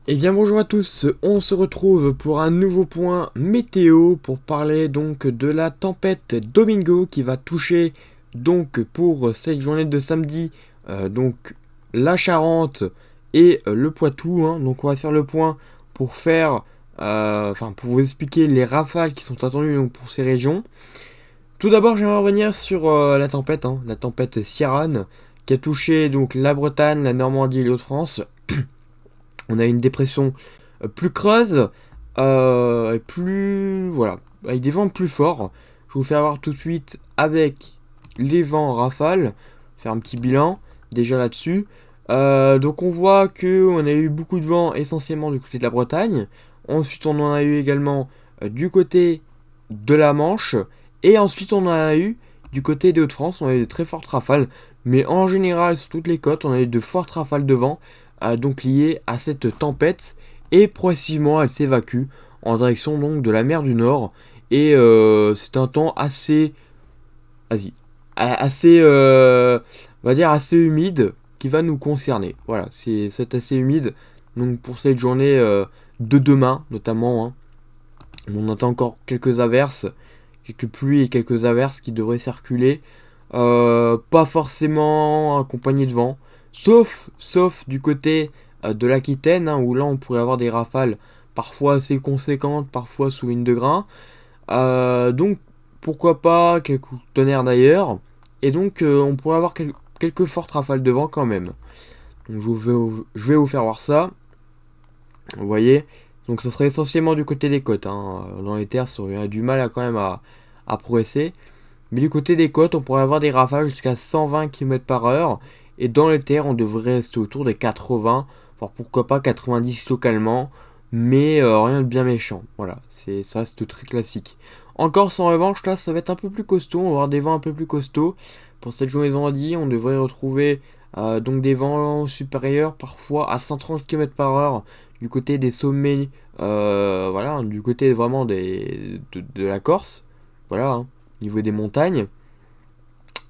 Eh bien bonjour à tous, on se retrouve pour un nouveau point météo pour parler donc de la tempête Domingo qui va toucher donc pour cette journée de samedi donc la Charente et le Poitou, hein. Donc on va faire le point pour pour vous expliquer les rafales qui sont attendues donc, pour ces régions. Tout d'abord j'aimerais revenir sur la tempête, hein, la tempête Ciaran qui a touché donc la Bretagne, la Normandie et les Hauts-de-France. On a une dépression plus creuse, et plus voilà, avec des vents plus forts. Je vais vous faire voir tout de suite avec les vents en rafale, faire un petit bilan déjà là-dessus. Donc on voit que on a eu beaucoup de vent essentiellement du côté de la Bretagne. Ensuite on en a eu également du côté de la Manche. Et ensuite on en a eu du côté des Hauts-de-France. On a eu de très fortes rafales. Mais en général sur toutes les côtes on a eu de fortes rafales de vent. Donc liées à cette tempête. Et progressivement elle s'évacue en direction donc de la mer du Nord. Et c'est un temps assez... Vas-y. Assez... on va dire assez humide qui va nous concerner. Voilà, c'est assez humide. Donc pour cette journée de demain notamment, hein, on attend encore quelques averses, quelques pluies et quelques averses qui devraient circuler. Pas forcément accompagnées de vent, sauf du côté de l'Aquitaine, hein, où là on pourrait avoir des rafales parfois assez conséquentes, parfois sous ligne de grain. Donc pourquoi pas quelques coups de tonnerre d'ailleurs. Et donc on pourrait avoir quelques fortes rafales de vent quand même. Donc je vais vous faire voir ça. Vous voyez. Donc ça serait essentiellement du côté des côtes, hein. Dans les terres, ça aurait du mal quand même à progresser. Mais du côté des côtes, on pourrait avoir des rafales jusqu'à 120 km par heure. Et dans les terres, on devrait rester autour des 80, voire pourquoi pas 90 localement. Mais rien de bien méchant. Voilà, ça reste très classique. Encore sans revanche, là, ça va être un peu plus costaud. On va avoir des vents un peu plus costauds. Pour cette journée de vendredi, on devrait retrouver donc des vents supérieurs parfois à 130 km par heure du côté des sommets, voilà, du côté vraiment de la Corse. Voilà, hein, niveau des montagnes.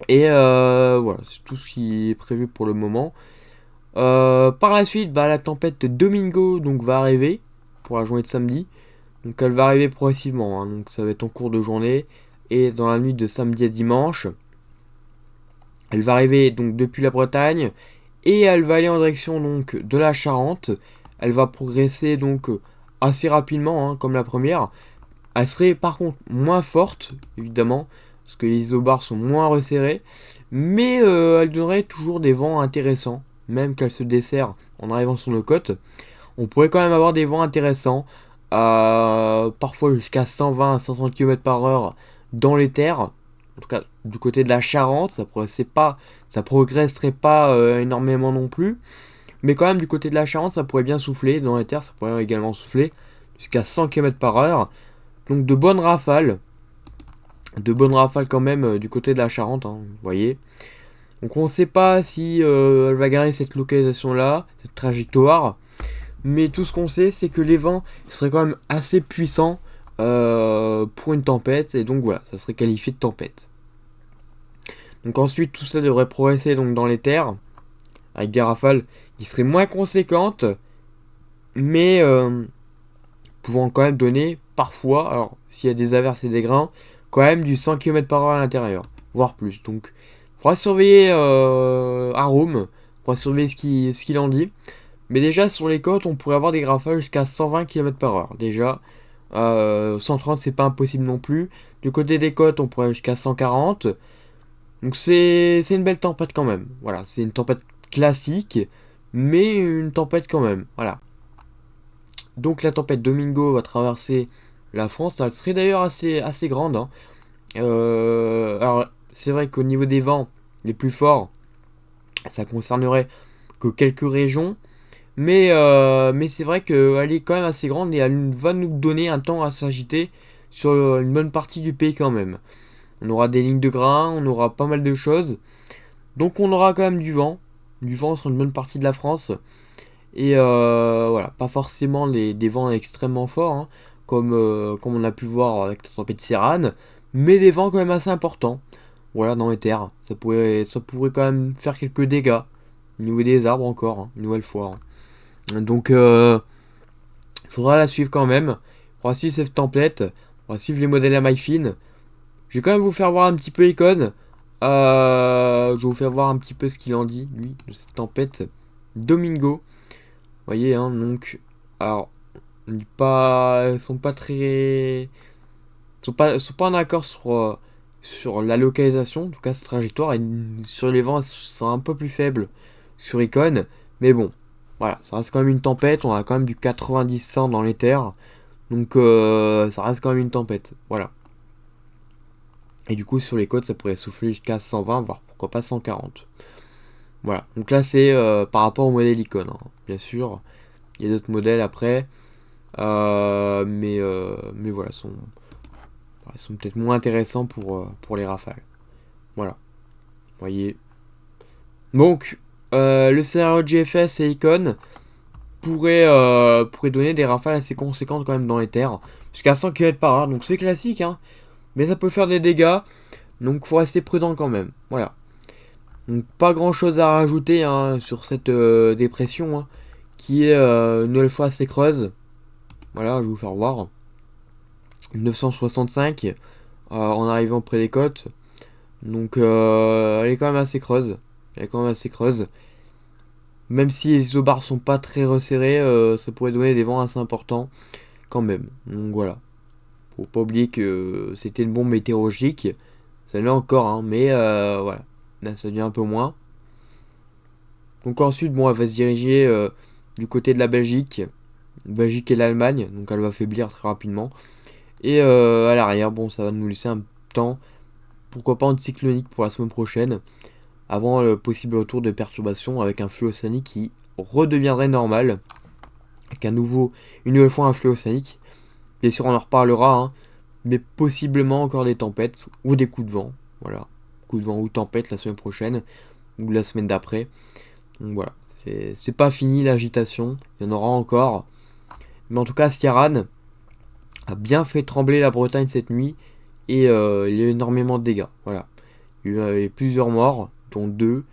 Et voilà, c'est tout ce qui est prévu pour le moment. Par la suite, la tempête Domingo donc, va arriver pour la journée de samedi. Donc elle va arriver progressivement, hein, donc ça va être en cours de journée. Et dans la nuit de samedi à dimanche, elle va arriver donc depuis la Bretagne. Et elle va aller en direction donc de la Charente. Elle va progresser donc assez rapidement, hein, comme la première. Elle serait par contre moins forte, évidemment, parce que les isobars sont moins resserrés, mais elle donnerait toujours des vents intéressants, même qu'elle se dessert en arrivant sur nos côtes. On pourrait quand même avoir des vents intéressants, parfois jusqu'à 120 à 130 km par heure dans les terres. En tout cas, du côté de la Charente, ça progresserait pas énormément non plus. Mais quand même, du côté de la Charente, ça pourrait bien souffler. Dans les terres, ça pourrait également souffler jusqu'à 100 km par heure. Donc de bonnes rafales. De bonnes rafales quand même du côté de la Charente, hein, vous voyez. Donc on ne sait pas si elle va garder cette localisation-là, cette trajectoire. Mais tout ce qu'on sait, c'est que les vents seraient quand même assez puissants pour une tempête. Et donc voilà, ça serait qualifié de tempête. Donc ensuite, tout ça devrait progresser donc, dans les terres. Avec des rafales qui seraient moins conséquentes. Mais pouvant quand même donner parfois, alors s'il y a des averses et des grains, quand même du 100 km par heure à l'intérieur, voire plus. Donc, il faudra surveiller Arôme, il faudra surveiller ce qu'il en dit. Mais déjà, sur les côtes, on pourrait avoir des rafales jusqu'à 120 km par heure. Déjà, 130, c'est pas impossible non plus. Du côté des côtes, on pourrait aller jusqu'à 140. Donc, c'est une belle tempête quand même. Voilà, c'est une tempête classique, mais une tempête quand même. Voilà. Donc la tempête Domingo va traverser la France. Elle serait d'ailleurs assez grande, hein. Alors c'est vrai qu'au niveau des vents les plus forts, ça concernerait que quelques régions. Mais c'est vrai qu'elle est quand même assez grande et elle va nous donner un temps à s'agiter sur une bonne partie du pays quand même. On aura des lignes de grain, on aura pas mal de choses. Donc on aura quand même du vent sur une bonne partie de la France. Et voilà, pas forcément des vents extrêmement forts, hein, comme on a pu voir avec la tempête Ciaran, mais des vents quand même assez importants. Voilà, dans les terres. Ça pourrait quand même faire quelques dégâts. Au niveau des arbres encore, hein, une nouvelle fois, hein. Donc Faudra la suivre quand même. Faudra suivre cette template. Faudra suivre les modèles à maille fine. Je vais quand même vous faire voir un petit peu Icon. Je vais vous faire voir un petit peu ce qu'il en dit, lui, de cette tempête. Domingo. Vous voyez, hein, donc. Alors, ils sont pas très. Ils sont pas en accord sur la localisation, en tout cas cette trajectoire. Et sur les vents, c'est un peu plus faible sur Icon. Mais bon, voilà, ça reste quand même une tempête. On a quand même du 90-100 dans les terres. Donc, ça reste quand même une tempête. Voilà. Et du coup, sur les côtes, ça pourrait souffler jusqu'à 120, voire pourquoi pas 140. Voilà. Donc là, c'est par rapport au modèle Icon, hein. Bien sûr, il y a d'autres modèles après. Mais voilà, ils sont peut-être moins intéressants pour les rafales. Voilà. Vous voyez. Donc, le scénario de GFS et Icon pourrait donner des rafales assez conséquentes quand même dans les terres. Jusqu'à 100 km par heure. Donc c'est classique, hein. Mais ça peut faire des dégâts. Donc faut rester prudent quand même. Voilà. Donc pas grand chose à rajouter, hein, sur cette dépression, hein, qui est une nouvelle fois assez creuse. Voilà, je vais vous faire voir. 965 en arrivant près des côtes. Donc elle est quand même assez creuse. Elle est quand même assez creuse. Même si les isobars sont pas très resserrés, ça pourrait donner des vents assez importants quand même. Donc voilà. Faut pas oublier que c'était une bombe météorologique. Ça l'est encore, hein, mais voilà. Là, ça devient un peu moins. Donc ensuite, bon, elle va se diriger du côté de la Belgique. Belgique et l'Allemagne. Donc elle va faiblir très rapidement. Et à l'arrière, bon, ça va nous laisser un temps. Pourquoi pas anticyclonique pour la semaine prochaine. Avant le possible retour de perturbations avec un flux océanique qui redeviendrait normal. Avec une nouvelle fois un flux océanique. Bien sûr, on en reparlera, hein, mais possiblement encore des tempêtes ou des coups de vent. Voilà, coups de vent ou tempête la semaine prochaine ou la semaine d'après. Donc voilà, c'est pas fini l'agitation, il y en aura encore. Mais en tout cas, Ciaran a bien fait trembler la Bretagne cette nuit et il y a eu énormément de dégâts. Voilà, il y a eu plusieurs morts, dont 2,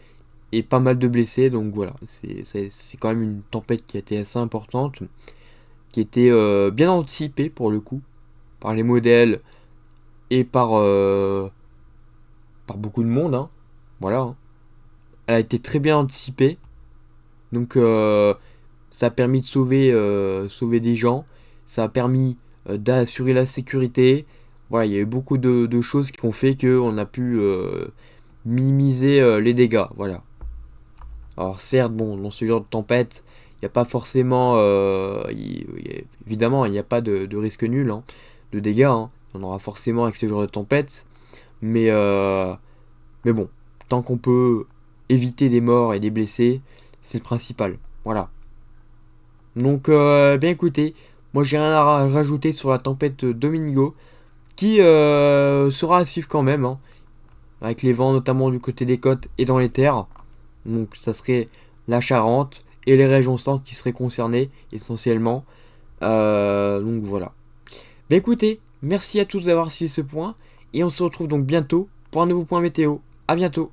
et pas mal de blessés. Donc voilà, c'est quand même une tempête qui a été assez importante, qui était bien anticipée pour le coup, par les modèles et par beaucoup de monde, hein. Voilà, hein. Elle a été très bien anticipée, donc ça a permis de sauver des gens, ça a permis d'assurer la sécurité. Voilà, il y a eu beaucoup de choses qui ont fait qu'on a pu minimiser les dégâts. Voilà. Alors certes, bon, dans ce genre de tempête, il n'y a pas forcément, évidemment, il n'y a pas de risque nul, hein, de dégâts, hein. On aura forcément avec ce genre de tempête, mais, euh, mais bon, tant qu'on peut éviter des morts et des blessés, c'est le principal. Voilà. Donc, bien écoutez, moi j'ai rien à rajouter sur la tempête Domingo, qui sera à suivre quand même, hein, avec les vents notamment du côté des côtes et dans les terres. Donc ça serait la Charente et les régions centres qui seraient concernées essentiellement. Donc voilà. Ben écoutez, merci à tous d'avoir suivi ce point et on se retrouve donc bientôt pour un nouveau point météo. À bientôt.